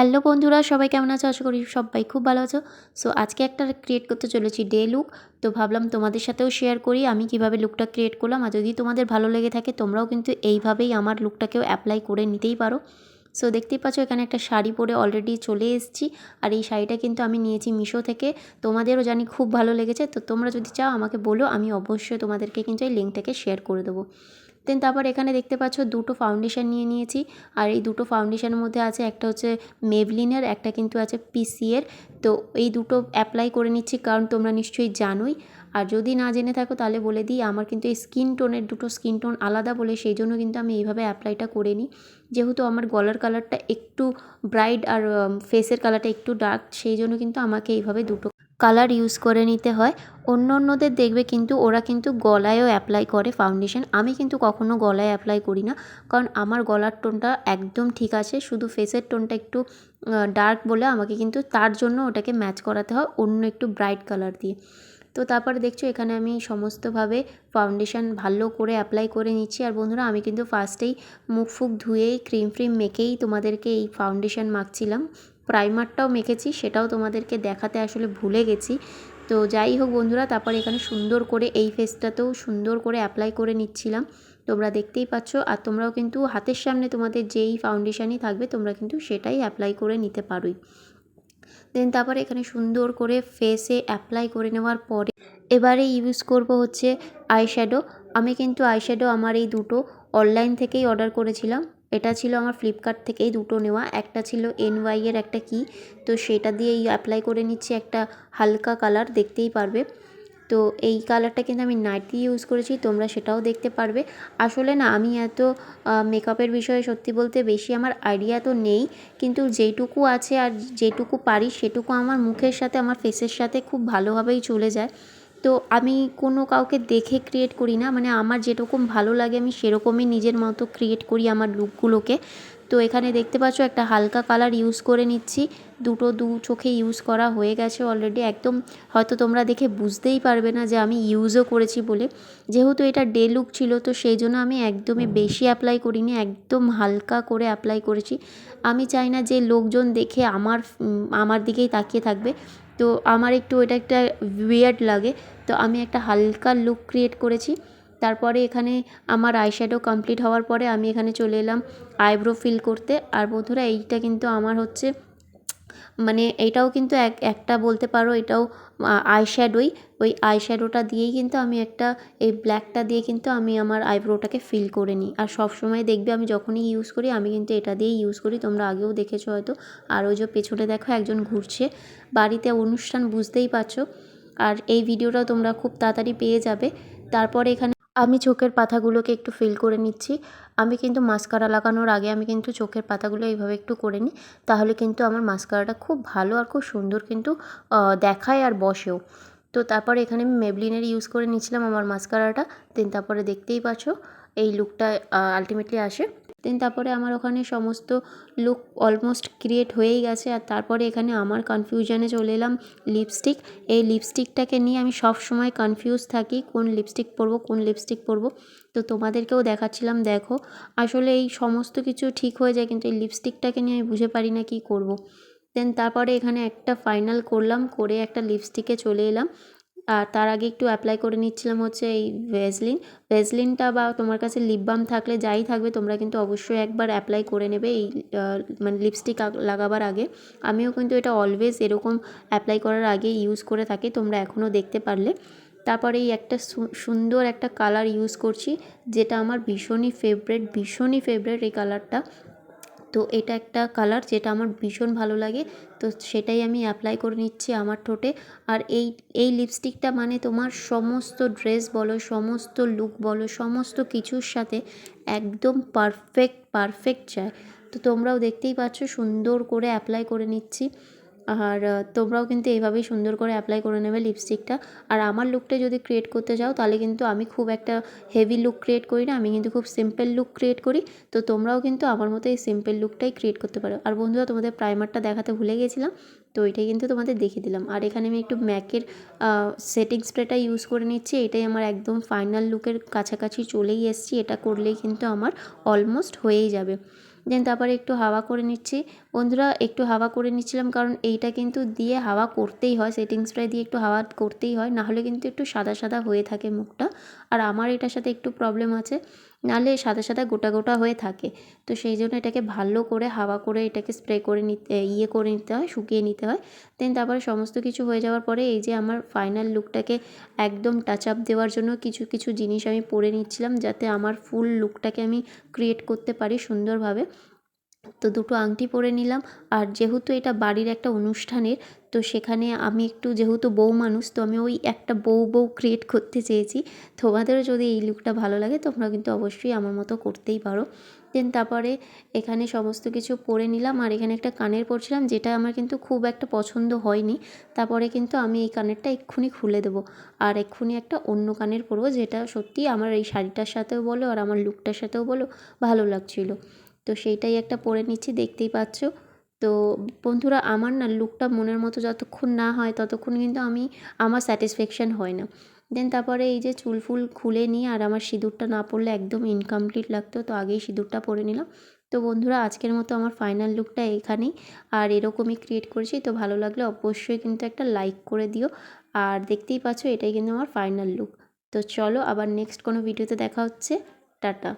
Hello বন্ধুরা, সবাই কেমন আছো? আশা করি সবাই খুব ভালো আছো। সো আজকে একটা ক্রিয়েট করতে চলেছি ডে লুক। তো ভাবলাম তোমাদের সাথেও শেয়ার করি আমি কিভাবে লুকটা ক্রিয়েট করলাম। আর যদি তোমাদের ভালো লেগে থাকে তোমরাও কিন্তু এইভাবেই আমার লুকটাকেও অ্যাপ্লাই করে নিতেই পারো। সো দেখতেই পাচ্ছ এখানে একটা শাড়ি পরে অলরেডি চলে এসেছি। আর এই শাড়িটা কিন্তু আমি নিয়েছি মিশো থেকে। তোমাদেরও জানি খুব ভালো লেগেছে। তো তোমরা যদি চাও আমাকে বলো, আমি অবশ্যই তোমাদেরকে কিন্তু এই লিঙ্কটাকে শেয়ার করে দেবো। দেন তারপর এখানে দেখতে পাচ্ছ দুটো ফাউন্ডেশন নিয়ে নিয়েছি। আর এই দুটো ফাউন্ডেশনের মধ্যে আছে একটা হচ্ছে মেবলিনের, একটা কিন্তু আছে পিসিএর। তো এই দুটো অ্যাপ্লাই করে নিচ্ছি, কারণ তোমরা নিশ্চয়ই জানোই। আর যদি না জেনে থাকো তাহলে বলে দিই, আমার কিন্তু এই স্কিন টোনের দুটো স্কিন টোন আলাদা বলে সেই জন্য কিন্তু আমি এইভাবে অ্যাপ্লাইটা করে নিই। যেহেতু আমার গলার কালারটা একটু ব্রাইট আর ফেসের কালারটা একটু ডার্ক, সেই জন্য কিন্তু আমাকে এইভাবে দুটো কালার ইউজ করে নিতে হয়। অন্যদের দেখবে কিন্তু ওরা কিন্তু গলায়ও অ্যাপ্লাই করে ফাউন্ডেশন, আমি কিন্তু কখনো গলায় অ্যাপ্লাই করি না, কারণ আমার গলার টোনটা একদম ঠিক আছে, শুধু ফেসের টোনটা একটু ডার্ক বলে আমাকে কিন্তু তার জন্য ওটাকে ম্যাচ করাতে হয় অন্য একটু ব্রাইট কালার দিয়ে। তো তারপরে দেখছো এখানে আমি সমস্তভাবে ফাউন্ডেশন ভালো করে অ্যাপ্লাই করে নিচ্ছি। আর বন্ধুরা, আমি কিন্তু ফার্স্টেই মুখ ফুক ধুয়েই ক্রিম ফ্রিম মেখেই তোমাদেরকে এই ফাউন্ডেশন মাখছিলাম। প্রাইমারটাও মেখেছি, সেটাও তোমাদেরকে দেখাতে আসলে ভুলে গেছি। তো যাই হোক বন্ধুরা, তারপর এখানে সুন্দর করে এই ফেসটাতেও সুন্দর করে অ্যাপ্লাই করে নিচ্ছিলাম। তোমরা দেখতেই পাচ্ছ। আর তোমরাও কিন্তু হাতের সামনে তোমাদের যেই ফাউন্ডেশনই থাকবে তোমরা কিন্তু সেটাই অ্যাপ্লাই করে নিতে পারোই। দেন তারপরে এখানে সুন্দর করে ফেসে অ্যাপ্লাই করে নেওয়ার পরে এবারে ইউজ করব হচ্ছে আইশ্যাডো। আমি কিন্তু আইশ্যাডো আমার এই দুটো অনলাইন থেকেই অর্ডার করেছিলাম। এটা ছিল আমার ফ্লিপকার্ট থেকেই দুটো নেওয়া। একটা ছিল NY এর একটা কি, তো সেটা দিয়েই অ্যাপ্লাই করে নিচ্ছি একটা হালকা কালার, দেখতেই পারবে। তো এই কালারটা কিন্তু আমি নাইটি ইউজ করেছি, তোমরা সেটাও দেখতে পারবে। আসলে না, আমি এত মেকআপের বিষয়ে সত্যি বলতে বেশি আমার আইডিয়া তো নেই, কিন্তু যেইটুকু আছে আর যেটুকু পারি সেটুকু আমার মুখের সাথে আমার ফেসের সাথে খুব ভালোভাবেই চলে যায়। তো আমি কোনো কাউকে দেখে ক্রিয়েট করি না, মানে আমার যেরকম ভালো লাগে আমি সেরকমই নিজের মতো ক্রিয়েট করি আমার লুকগুলোকে। তো এখানে দেখতে পাচ্ছ একটা হালকা কালার ইউজ করে নিচ্ছি। দু চোখে ইউজ করা হয়ে গেছে অলরেডি। একদম হয়তো তোমরা দেখে বুঝতেই পারবে না যে আমি ইউজও করেছি বলে, যেহেতু এটা ডে লুক ছিল তো সেই জন্য আমি একদমই বেশি অ্যাপ্লাই করিনি, একদম হালকা করে অ্যাপ্লাই করেছি। আমি চাই না যে লোকজন দেখে আমার দিকেই তাকিয়ে থাকবে, তো আমার একটু এটা একটা উইয়ার্ড লাগে। তো আমি একটা হালকা লুক ক্রিয়েট করেছি। তারপরে এখানে আমার আইশ্যাডো কমপ্লিট হওয়ার পরে আমি এখানে চলে এলাম আইব্রো ফিল করতে। আর বন্ধুরা, এইটা কিন্তু আমার হচ্ছে মানে এটাও কিন্তু একটা বলতে পারো এটাও আইশ্যাডোই। ওই আইশ্যাডোটা দিয়েই কিন্তু আমি একটা এই ব্ল্যাকটা দিয়ে কিন্তু আমি আমার আইব্রোটাকে ফিল করে নিই। আর সব সময় দেখবে আমি যখনই ইউজ করি আমি কিন্তু এটা দিয়েই ইউজ করি, তোমরা আগেও দেখেছো হয়তো। আর ওই যে পেছনে দেখো একজন ঘুরছে, বাড়িতে অনুষ্ঠান, বুঝতেই পারছো। আর এই ভিডিওটাও তোমরা খুব তাড়াতাড়ি পেয়ে যাবে। তারপরে এখানে আমি চোখের পাতাগুলোকে একটু ফিল করে নিচ্ছি। আমি কিন্তু মাস্কারা লাগানোর আগে আমি কিন্তু চোখের পাতাগুলো এইভাবে একটু করে নিই, তাহলে কিন্তু আমার মাস্কারাটা খুব ভালো আর খুব সুন্দর কিন্তু দেখায় আর বসেও। তো তারপরে এখানে আমি মেবলিনের ইউজ করে নিচ্ছিলাম আমার মাস্কারাটা। দেন তারপরে দেখতেই পাচ্ছ এই লুকটা আলটিমেটলি আসে। দেন তারপরে আমার ওখানে সমস্ত লুক অলমোস্ট ক্রিয়েট হয়েই গেছে। আর তারপরে এখানে আমার কনফিউশনে চলে এলাম লিপস্টিক। এই লিপস্টিকটাকে নিয়ে আমি সব সময় কনফিউজ থাকি, কোন লিপস্টিক পরবো কোন লিপস্টিক পরবো। তো তোমাদেরকেও দেখাচ্ছিলাম, দেখো আসলে এই সমস্ত কিছু ঠিক হয়ে যায়, কিন্তু এই লিপস্টিকটাকে নিয়ে আমি বুঝে পারি না কী করব। দেন তারপরে এখানে একটা ফাইনাল করলাম, করে একটা লিপস্টিকে চলে এলাম। আর তার আগে একটু অ্যাপ্লাই করে নিচ্ছিলাম হচ্ছে এই ভেজলিনটা, বা তোমার কাছে লিপ বাম থাকলে যাই থাকবে তোমরা কিন্তু অবশ্যই একবার অ্যাপ্লাই করে নেবে এই মানে লিপস্টিক লাগাবার আগে। আমিও কিন্তু এটা অলওয়েজ এরকম অ্যাপ্লাই করার আগে ইউজ করে থাকি, তোমরা এখনও দেখতে পারলে। তারপরে এই একটা সুন্দর একটা কালার ইউজ করছি, যেটা আমার ভীষণই ফেভারেট এই কালারটা। তো এটা একটা কালার যেটা আমার ভীষণ ভালো লাগে, তো সেটাই আমি অ্যাপ্লাই করে নিচ্ছি আমার ঠোঁটে। আর এই লিপস্টিকটা মানে তোমার সমস্ত ড্রেস বলো, সমস্ত লুক বলো, সমস্ত কিছুর সাথে একদম পারফেক্ট যায়। তো তোমরাও দেখতেই পাচ্ছ সুন্দর করে অ্যাপ্লাই করে নিচ্ছি। আর তোমরাও কিন্তু এইভাবেই সুন্দর করে অ্যাপ্লাই করে নেবে লিপস্টিকটা। আর আমার লুকটা যদি ক্রিয়েট করতে চাও তাহলে কিন্তু আমি খুব একটা হেভি লুক ক্রিয়েট করি না, আমি কিন্তু খুব সিম্পল লুক ক্রিয়েট করি। তো তোমরাও কিন্তু আমার মতো এই সিম্পল লুকটাই ক্রিয়েট করতে পারো। আর বন্ধুরা, তোমাদের প্রাইমারটা দেখাতে ভুলে গেছিলাম, তো এটাই কিন্তু তোমাদের দেখিয়ে দিলাম। আর এখানে আমি একটু ম্যাকের সেটিং স্প্রেটা ইউজ করে নিচ্ছি, এটাই আমার একদম ফাইনাল লুকের কাছাকাছি চলেই এসেছি। এটা করলেই কিন্তু আমার অলমোস্ট হয়েই যাবে। দেন তারপরে একটু হাওয়া করে নিচ্ছি বন্ধুরা একটু হাওয়া করে নিচ্ছিলাম, কারণ এইটা কিন্তু দিয়ে হাওয়া করতেই হয়, সেটিং স্প্রে দিয়ে একটু হাওয়া করতেই হয়, নাহলে কিন্তু একটু সাদা সাদা হয়ে থাকে মুখটা। আর আমার এটার সাথে একটু প্রবলেম আছে, নাহলে সাদা সাদা গোটা গোটা হয়ে থাকে। তো সেই জন্য এটাকে ভালো করে হাওয়া করে এটাকে স্প্রে করে নিতে করে নিতে হয়, শুকিয়ে নিতে হয়। দেন তারপরে সমস্ত কিছু হয়ে যাওয়ার পরে এই যে আমার ফাইনাল লুকটাকে একদম টাচ আপ দেওয়ার জন্য কিছু কিছু জিনিস আমি পরে নিচ্ছিলাম, যাতে আমার ফুল লুকটাকে আমি ক্রিয়েট করতে পারি সুন্দরভাবে। তো দুটো আংটি পরে নিলাম। আর যেহেতু এটা বাড়ির একটা অনুষ্ঠানের, তো সেখানে আমি একটু যেহেতু বউ মানুষ, তো আমি ওই একটা বউ ক্রিয়েট করতে চেয়েছি। তোমাদেরও যদি এই লুকটা ভালো লাগে তোমরা কিন্তু অবশ্যই আমার মতো করতেই পারো। দেন তারপরে এখানে সমস্ত কিছু পরে নিলাম, আর এখানে একটা কানের পরছিলাম, যেটা আমার কিন্তু খুব একটা পছন্দ হয়নি। তারপরে কিন্তু আমি এই কানেরটা এক্ষুনি খুলে দেবো, আর এক্ষুনি একটা অন্য কানের পরবো, যেটা সত্যিই আমার এই শাড়িটার সাথেও বলো আর আমার লুকটার সাথেও বলো ভালো লাগছিলো। তো সেইটাই একটা পরে নিচ্ছি, দেখতেই পাচ্ছ। তো বন্ধুরা, আমার না লুকটা মনের মতো যতক্ষণ না হয় ততক্ষণ কিন্তু আমার স্যাটিসফ্যাকশান হয় না। দেন তারপরে এই যে চুল ফুল খুলে নিয়ে, আর আমার সিঁদুরটা না পরলে একদম ইনকমপ্লিট লাগতো, তো আগেই সিঁদুরটা পরে নিলাম। তো বন্ধুরা, আজকের মতো আমার ফাইনাল লুকটা এখানেই, আর এরকমই ক্রিয়েট করেছি। তো ভালো লাগলে অবশ্যই কিন্তু একটা লাইক করে দিও। আর দেখতেই পাচ্ছ এটাই কিন্তু আমার ফাইনাল লুক। তো চলো আবার নেক্সট কোনো ভিডিওতে দেখা হচ্ছে। টাটা।